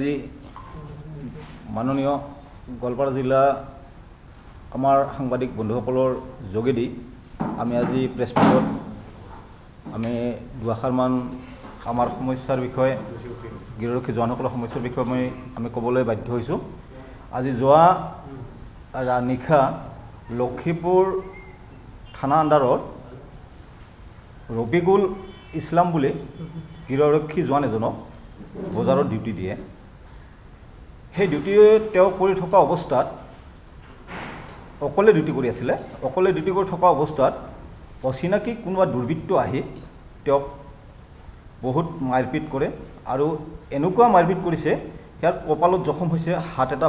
আজি মাননীয় গোৱালপাৰা জিলা আমাৰ সাংবাদিক বন্ধুসকলৰ যোগেদি আমি আজি প্ৰেছ মিটত আমি দুআষাৰমান আমাৰ সমস্যাৰ বিষয়ে গিৰৰক্ষী জোৱানসকলৰ সমস্যাৰ বিষয়ে আমি ক'বলৈ বাধ্য হৈছোঁ। আজি যোৱা নিশা লক্ষীপুৰ থানা আণ্ডাৰত ৰফিকুল ইছলাম বুলি গিৰৰক্ষী জোৱান এজনক বজাৰত ডিউটি দিয়ে। সেই ডিউটি তেওঁ কৰি থকা অৱস্থাত অকলে ডিউটি কৰি আছিলে। অকলে ডিউটি কৰি থকা অৱস্থাত অচিনাকি কোনোবা দুৰ্বৃত্ত আহি তেওঁক বহুত মাৰপিট কৰে আৰু এনেকুৱা মাৰপিট কৰিছে ইয়াৰ কপালত জখম হৈছে, হাত এটা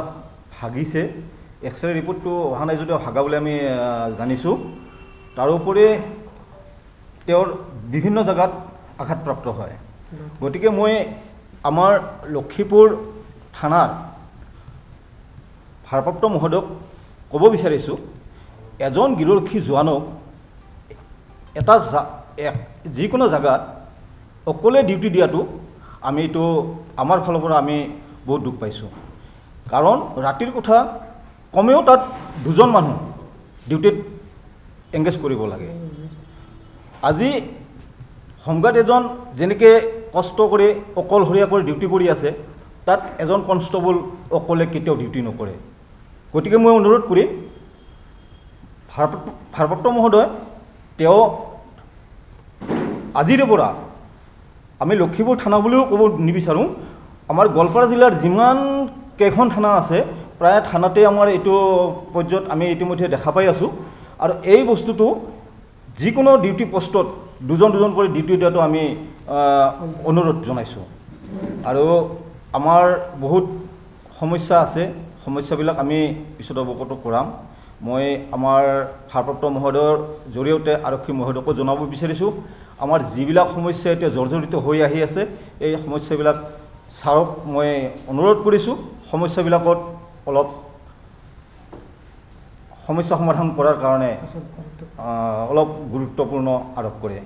ভাগিছে। এক্সৰে ৰিপৰ্টটো অহা নাই যদিও ভাগা বুলি আমি জানিছোঁ। তাৰোপৰি তেওঁৰ বিভিন্ন জেগাত আঘাতপ্ৰাপ্ত হয়। গতিকে মই আমাৰ লক্ষীপুৰ থানাৰ ভাৰপ্ৰাপ্ত মহোদয়ক ক'ব বিচাৰিছোঁ, এজন গিৰৰক্ষী জোৱানক এটা যিকোনো জেগাত অকলে ডিউটি দিয়াটো আমি এইটো আমাৰ ফালৰ পৰা আমি বহুত দুখ পাইছোঁ। কাৰণ ৰাতিৰ কথা কমেও তাত দুজন মানুহ ডিউটিত এংগেজ কৰিব লাগে। আজি হোমগাৰ্ড এজন যেনেকৈ কষ্ট কৰি অকলশৰীয়া কৰি ডিউটি কৰি আছে, তাত এজন কনষ্টেবল অকলে কেতিয়াও ডিউটি নকৰে। গতিকে মই অনুৰোধ কৰিম ভাৰপ্ৰাপ্ত মহোদয়, তেওঁ আজিৰে পৰা আমি লক্ষীপুৰ থানা বুলিও ক'ব নিবিচাৰোঁ, আমাৰ গোৱালপাৰা জিলাৰ যিমান কেইখন থানা আছে প্ৰায় থানাতে আমাৰ এইটো পৰ্যায়ত আমি ইতিমধ্যে দেখা পাই আছোঁ। আৰু এই বস্তুটো যিকোনো ডিউটি পষ্টত দুজন কৰি ডিউটি দিয়াটো আমি অনুৰোধ জনাইছোঁ। আৰু আমাৰ বহুত সমস্যা আছে, সমস্যাবিলাক আমি পিছত অৱগত কৰাম। মই আমাৰ ভাৰপ্ৰাপ্ত মহোদয়ৰ জৰিয়তে আৰক্ষী মহোদয়কো জনাব বিচাৰিছোঁ, আমাৰ যিবিলাক সমস্যা এতিয়া জৰ্জৰিত হৈ আহি আছে, এই সমস্যাবিলাক ছাৰক মই অনুৰোধ কৰিছোঁ সমস্যাবিলাকত অলপ সমস্যা সমাধান কৰাৰ কাৰণে অলপ গুৰুত্বপূৰ্ণ আৰোপ কৰে।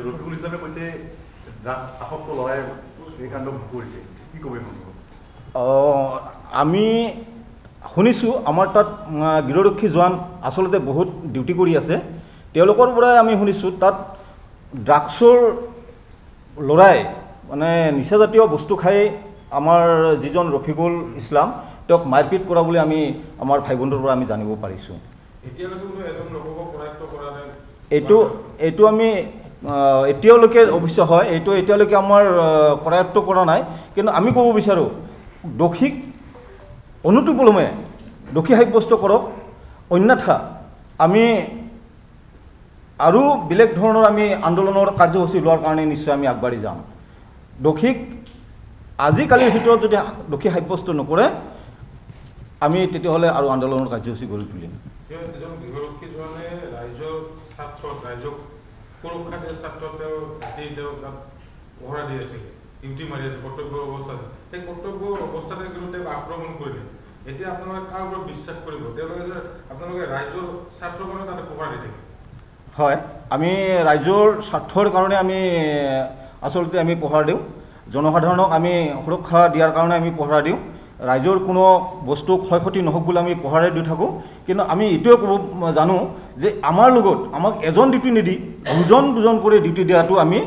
ৰফিকুল ইছলামে কৈছে আসক্ত ল'ৰাই এই কাণ্ড কৰিছে, কি ক'ব? আমি শুনিছোঁ আমাৰ তাত গিৰৰক্ষী জোৱান আচলতে বহুত ডিউটি কৰি আছে। তেওঁলোকৰ পৰাই আমি শুনিছোঁ তাত ড্ৰাগছৰ ল'ৰাই মানে নিচাজাতীয় বস্তু খাই আমাৰ যিজন ৰফিকুল ইছলাম তেওঁক মাৰপিট কৰা বুলি আমি আমাৰ ভাই বন্ধুৰ পৰা আমি জানিব পাৰিছোঁ। এইটো আমি এতিয়ালৈকে অৱশ্য হয়, এইটো এতিয়ালৈকে আমাৰ কৰায়ত্ব কৰা নাই। কিন্তু আমি ক'ব বিচাৰোঁ দোষীক অনুটোপলমে দোষী সাব্যস্ত কৰক, অন্যথা আমি আৰু বেলেগ ধৰণৰ আমি আন্দোলনৰ কাৰ্যসূচী লোৱাৰ কাৰণে নিশ্চয় আমি আগবাঢ়ি যাম। দোষীক আজিকালিৰ ভিতৰত যদি দোষী সাব্যস্ত নকৰে আমি তেতিয়াহ'লে আৰু আন্দোলনৰ কাৰ্যসূচী গঢ়ি তুলিম। হয়, আমি ৰাইজৰ স্বাৰ্থৰ কাৰণে আমি আচলতে আমি পহৰা দিওঁ, জনসাধাৰণক আমি সুৰক্ষা দিয়াৰ কাৰণে আমি পহৰা দিওঁ। ৰাইজৰ কোনো বস্তু ক্ষয় ক্ষতি নহওক বুলি আমি পহৰা দি থাকোঁ। কিন্তু আমি এইটোৱে ক'ব জানো যে আমাৰ লগত আমাক এজন ডিউটি নিদি দুজন কৰি ডিউটি দিয়াটো আমি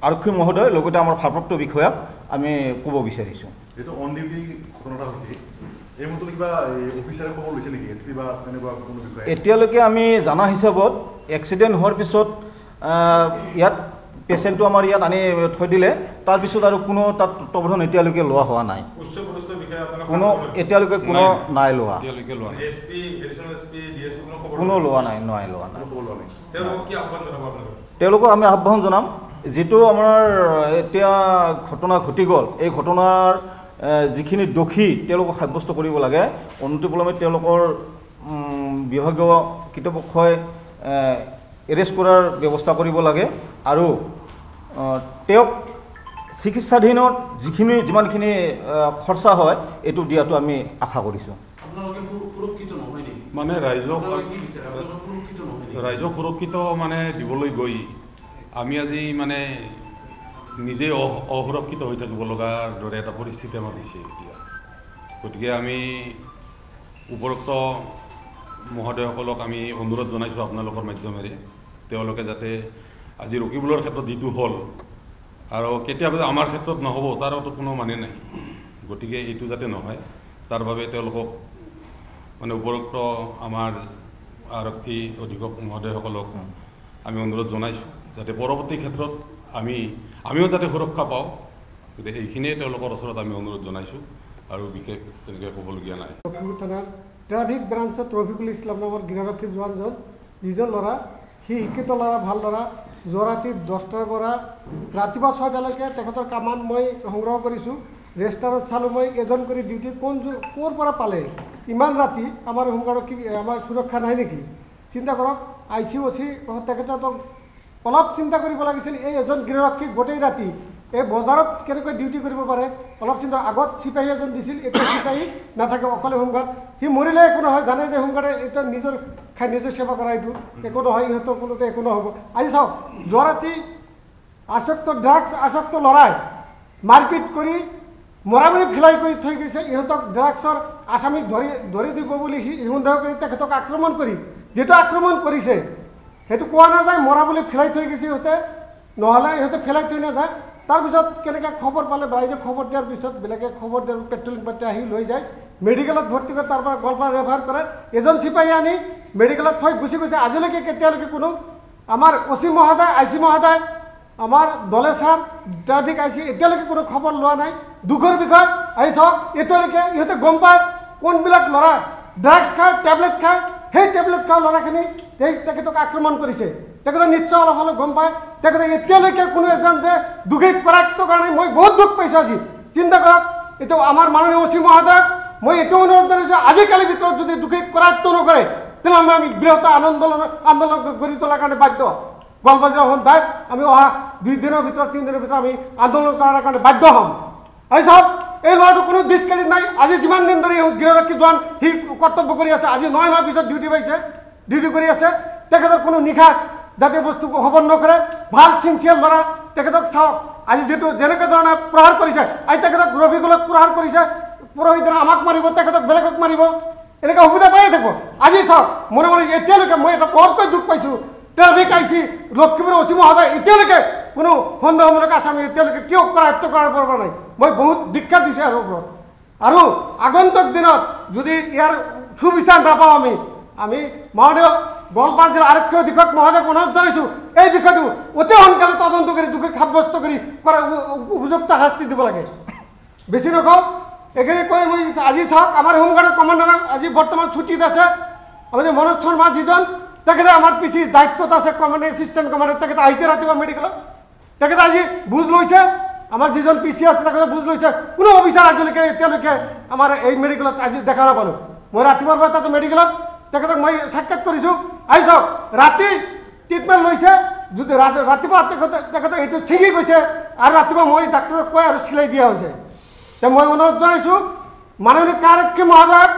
আৰক্ষী মহোদয় লগতে আমাৰ ভাৰপ্ৰাপ্ত বিষয়াক আমি ক'ব বিচাৰিছোঁ। যিটো অন ডিউটি ঘটনা হৈছে, এই মুহূৰ্তত কিবা অফিচাৰে খবৰ লৈছে নেকি, এছ পি বা তেনেকুৱা কোনো বিষয়ে? এতিয়ালৈকে আমি জানা হিচাপত এক্সিডেণ্ট হোৱাৰ পিছত ইয়াত পেচেণ্টটো আমাৰ ইয়াত আনি থৈ দিলে, তাৰপিছত আৰু কোনো তাত তত্ত্বাৱধান এতিয়ালৈকে লোৱা হোৱা নাই। কোনো এতিয়ালৈকে কোনো নাই লোৱা, কোনো লোৱা নাই। তেওঁলোকক আমি আহ্বান জনাম, যিটো আমাৰ এতিয়া ঘটনা ঘটি গ'ল, এই ঘটনাৰ যিখিনি দোষী তেওঁলোকক সাব্যস্ত কৰিব লাগে। অনুটোপলমে তেওঁলোকৰ বিভাগীয় কৰ্তৃপক্ষই এৰেষ্ট কৰাৰ ব্যৱস্থা কৰিব লাগে আৰু তেওঁক চিকিৎসাধীনত যিমানখিনি খৰচা হয় এইটো দিয়াটো আমি আশা কৰিছোঁ। মানে ৰাইজক সুৰক্ষিত মানে দিবলৈ গৈ আমি আজি মানে নিজেই অসুৰক্ষিত হৈ থাকিব লগাৰ দৰে এটা পৰিস্থিতি আমাৰ হৈছে এতিয়া। গতিকে আমি উপৰোক্ত মহোদয়সকলক আমি অনুৰোধ জনাইছোঁ আপোনালোকৰ মাধ্যমেৰে, তেওঁলোকে যাতে আজি ৰকিবুলৰ ক্ষেত্ৰত যিটো হ'ল আৰু কেতিয়াবা আমাৰ ক্ষেত্ৰত নহ'ব তাৰোতো কোনো মানে নাই। গতিকে এইটো যাতে নহয় তাৰ বাবে তেওঁলোকক মানে উপৰোক্ত আমাৰ আৰক্ষী অধীক্ষক মহোদয়সকলক আমি অনুৰোধ জনাইছোঁ যাতে পৰৱৰ্তী ক্ষেত্ৰত আমিও যাতে সুৰক্ষা পাওঁ। গতিকে এইখিনিয়ে তেওঁলোকৰ ওচৰত আমি অনুৰোধ জনাইছোঁ আৰু বিশেষ তেনেকৈ ক'বলগীয়া নাই। লখিমপুৰ থানাৰ ট্ৰাফিক ব্ৰাঞ্চত ৰফিকুল ইছলাম নামৰ গৃহৰক্ষী জোৱানজন যিজন ল'ৰা, সি শিক্ষিত ল'ৰা, ভাল ল'ৰা, যোৱা ৰাতি 10টাৰ পৰা ৰাতিপুৱা 6টালৈকে তেখেতৰ কামান মই সংগ্ৰহ কৰিছোঁ। ৰেজিষ্টাৰত চালোঁ মই এজন কৰি ডিউটি ক'ৰ পৰা পালে ইমান ৰাতি? আমাৰ হোমগাৰ্ডক আমাৰ সুৰক্ষা নাই নেকি? চিন্তা কৰক, ICOC তেখেতক অলপ চিন্তা কৰিব লাগিছিল। এই এজন গৃহৰক্ষী গোটেই ৰাতি এই বজাৰত কেনেকৈ ডিউটি কৰিব পাৰে অলপ চিন্তা। আগত চিপাহী এজন দিছিল, এতিয়া চিপাহী নাথাকে, অকলে হোমগাৰ্ড। সি মৰিলে একো নহয়, জানে যে হোমগাৰ্ডে এতিয়া নিজৰ খাই নিজৰ সেৱা কৰা, এইটো একো নহয়, ইহঁতৰ কোনোতে একো নহ'ব। আজি চাওক, যোৱা ৰাতি ড্ৰাগছ আসক্ত ল'ৰাই মাৰপিট কৰি মৰামৰি ফিলাই কৰি থৈ গৈছে। ইহঁতক ড্ৰাগছৰ আসামী ধৰি দিব বুলি সি সন্দেহ কৰি তেখেতক আক্ৰমণ কৰি যিটো আক্ৰমণ কৰিছে সেইটো কোৱা নাযায়, মৰা বুলি ফিলাই থৈ গৈছে ইহঁতে, নহ'লে ইহঁতে ফিলাই থৈ নাযায়। তাৰপিছত কেনেকৈ খবৰ পালে, ৰাইজে খবৰ দিয়াৰ পিছত বেলেগে খবৰ দিয়াৰ পেট্ৰলিং পাৰ্টি আহি লৈ যায়, মেডিকেলত ভৰ্তি কৰে, তাৰ পৰা গোৱালপাৰা ৰেফাৰ কৰে। এজন চিপাহী আনি মেডিকেলত থৈ গুচি গৈছে। আজিলৈকে কেতিয়ালৈকে কোনো আমাৰ OC মহোদয়, IC মহোদয়, আমাৰ দলে ছাৰ, ট্ৰাফিক IC এতিয়ালৈকে কোনো খবৰ লোৱা নাই। দুখৰ বিষয় আহি চাওক, এতিয়ালৈকে ইহঁতে গম পায় কোনবিলাক ল'ৰা ড্ৰাগছ খায়, টেবলেট খায়, সেই টেবলেট খোৱা ল'ৰাখিনি তেখেতক আক্ৰমণ কৰিছে। তেখেতে নিশ্চয় অলপ হ'লেও গম পায়। তেখেতে এতিয়ালৈকে কোনো এজন যে দুখীক কৰাক্ত কাৰণে মই বহুত দুখ পাইছোঁ আজি। চিন্তা কৰক, এতিয়া আমাৰ মাননীয় OC মহোদয়ক মই এইটো অনুৰোধ জনাইছোঁ, আজিকালিৰ ভিতৰত যদি দুখীক কৰাক্ত নকৰে তেনেহ'লে আমি বৃহৎ আন্দোলন গঢ়ি তোলাৰ কাৰণে বাধ্য। গোৱালপাৰা জিলা সন্থাই আমি অহা 2 দিনৰ ভিতৰত 3 দিনৰ ভিতৰত আমি আন্দোলন কৰাৰ কাৰণে বাধ্য হ'ম। এই চাওক, এই ল'ৰাটো কোনো ডিছক্ৰেডিট নাই। আজি যিমান দিন ধৰি গৃহৰক্ষী জোৱান সি কৰ্তব্য কৰি আছে, আজি 9 মাহ পিছত ডিউটি কৰি আছে। তেখেতৰ কোনো নিশা জাতীয় বস্তু হবন নকৰে, ভাল চিনচিয়াৰ ল'ৰা। তেখেতক চাওক, আজি যিটো যেনেকৈ ধৰণে প্ৰহাৰ কৰিছে, আজি তেখেতক ৰফিকুলক প্ৰহাৰ কৰিছে, পুৰোহিতৰে আমাক মাৰিব, তেখেতক বেলেগক মাৰিব, এনেকৈ সুবিধা পায়ে থাকিব। আজি চাওক, মনে এতিয়ালৈকে মই এটা বৰকৈ দুখ পাইছোঁ, ট্ৰাফিক IC লখিমপুৰ OC মহোদয় এতিয়ালৈকে কোনো সন্দেহমূলক আসামী এতিয়ালৈকে কিয় কৰায়ত্ব কৰাৰ পৰা নাই। মই বহুত দীক্ষা দিছোঁ ইয়াৰ ওপৰত। আৰু আগন্তুক দিনত যদি ইয়াৰ সুবিচাৰ নাপাওঁ আমি মাননীয় গোৱালপাৰা জিলা আৰক্ষী অধীক্ষক মহোদয়ক অনুৰোধ জনাইছোঁ, এই বিষয়টো অতি সোনকালে তদন্ত কৰি দোষীক সাব্যস্ত কৰি উপযুক্ত শাস্তি দিব লাগে। বেছি নকওঁ, এইখিনি কৈ মই আজি চাওক, আমাৰ হোমগাৰ্ডৰ কমাণ্ডাৰ আজি বৰ্তমান ছুটীত আছে। আপুনি মনোজ শৰ্মা যিজন, তেখেতে আমাৰ পিছি দায়িত্বত আছে, কমাণ্ডাৰ এছিষ্টেণ্ট কমাণ্ডাৰ, তেখেতে আহিছে ৰাতিপুৱা মেডিকেলত। তেখেতে আজি বুজ লৈছে, আমাৰ যিজন PC আছে তেখেতে বুজ লৈছে। কোনো অফিচাৰ আজিলৈকে এতিয়ালৈকে আমাৰ এই মেডিকেলত আজি দেখা নাপালোঁ। মই ৰাতিপুৱাৰ পৰা তাতে মেডিকেলত তেখেতক মই সাক্ষাৎ কৰিছোঁ। আহি চাওক, ৰাতি ট্ৰিটমেণ্ট লৈছে, যদি ৰাতিপুৱা তেখেতে এইটো ছিঙি গৈছে আৰু ৰাতিপুৱা মই ডাক্তৰক কৈ আৰু চিলাই দিয়া হৈছে। মই অনুৰোধ জনাইছোঁ মাননীয় আৰক্ষী মহোদয়ক,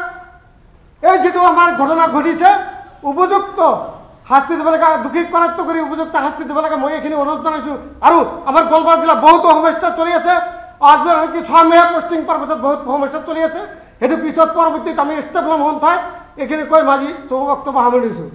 এই যিটো আমাৰ ঘটনা ঘটিছে উপযুক্ত শাস্তি দিব লাগে, দুখীক কৰায়ত্ব কৰি উপযুক্ত শাস্তি দিব লাগে, মই এইখিনি অনুৰোধ জনাইছোঁ। আৰু আমাৰ গোৱালপাৰা জিলাত বহুতো সমস্যা চলি আছে, আনকি 6 মাহে পোষ্টিং পোৱাৰ পিছত বহুত সমস্যা চলি আছে। সেইটো পিছত পৰৱৰ্তীত আমি ষ্টেপ ল'ম সন্থাই। এইখিনি কৈ মাজি বক্তব্য সামৰি দিছোঁ।